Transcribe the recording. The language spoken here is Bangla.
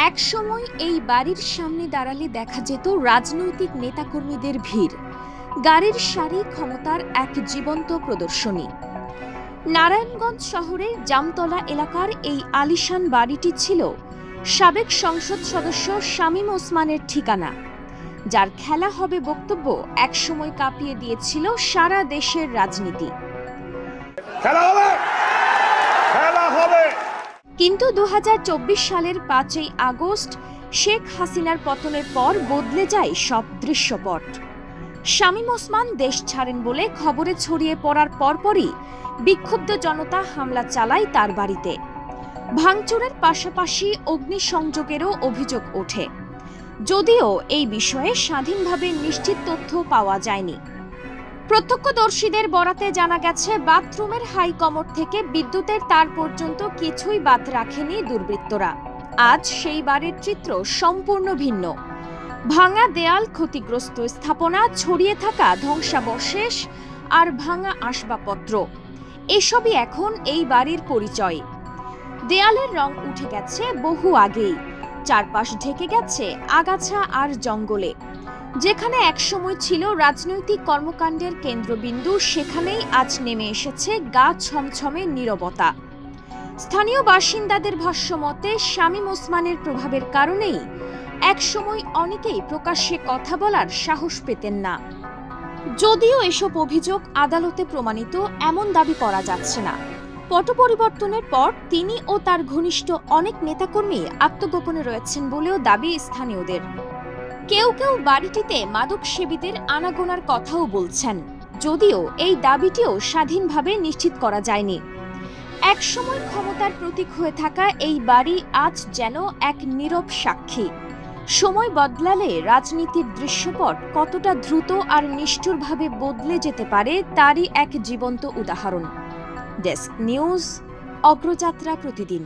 একসময় এই বাড়ির সামনে দাঁড়ালে দেখা যেত রাজনৈতিক নেতাকর্মীদের ভিড়, গাড়ির সারি, ক্ষমতার এক জীবন্ত প্রদর্শনী। নারায়ণগঞ্জ শহরের জামতলা এলাকার এই আলিশান বাড়িটি ছিল সাবেক সংসদ সদস্য শামীম ওসমানের ঠিকানা, যার খেলা হবে বক্তব্য একসময় কাঁপিয়ে দিয়েছিল সারা দেশের রাজনীতি। কিন্তু ২০২৪ সালের ৫ই আগস্ট শেখ হাসিনার পতনের পর বদলে যায় সব দৃশ্যপট। শামীম ওসমান দেশ ছাড়েন বলে খবরে ছড়িয়ে পড়ার পরপরই বিক্ষুব্ধ জনতা হামলা চালায় তার বাড়িতে। ভাঙচুরের পাশাপাশি অগ্নিসংযোগেরও অভিযোগ ওঠে, যদিও এই বিষয়ে স্বাধীনভাবে নিশ্চিত তথ্য পাওয়া যায়নি। প্রত্যক্ষদর্শীদের বরাতে জানা গেছে, বাথরুমের হাই কমোড থেকে বিদ্যুতের তার পর্যন্ত কিছুই বাদ রাখেনি দুর্বৃত্তরা। আজ সেই বাড়ির চিত্র সম্পূর্ণ ভিন্ন। ভাঙা দেয়াল, ক্ষতিগ্রস্ত স্থাপনা, ছড়িয়ে থাকা ধ্বংসাবশেষ আর ভাঙা আসবাবপত্র, এসবই এখন এই বাড়ির পরিচয়। দেয়ালের রং উঠে গেছে বহু আগেই, চারপাশ ঢেকে গেছে আগাছা আর জঙ্গলে। যেখানে একসময় ছিল রাজনৈতিক কর্মকাণ্ডের কেন্দ্রবিন্দু, সেখানেই আজ নেমে এসেছে গা ছমছমে নীরবতা। স্থানীয় বাসিন্দাদের ভাষ্যমতে, শামীম ওসমানের প্রভাবের কারণেই একসময় অনেকেই প্রকাশ্যে কথা বলার সাহস পেতেন না। যদিও এসব অভিযোগ আদালতে প্রমাণিত এমন দাবি করা যাচ্ছে না। পট পরিবর্তনের পর তিনি ও তার ঘনিষ্ঠ অনেক নেতাকর্মী আত্মগোপনে রয়েছেন বলেও দাবি স্থানীয়দের। কেউ কেউ বাড়িটিতে মাদক সেবীদের আনাগোনার কথাও বলছেন, যদিও এই দাবিটিও স্বাধীনভাবে নিশ্চিত করা যায়নি। একসময় ক্ষমতার প্রতীক হয়ে থাকা এই বাড়ি আজ যেন এক নীরব সাক্ষী। সময় বদলালে রাজনীতির দৃশ্যপট কতটা দ্রুত আর নিষ্ঠুরভাবে বদলে যেতে পারে, তারই এক জীবন্ত উদাহরণ। ডেস্ক নিউজ, অগ্রযাত্রা প্রতিদিন।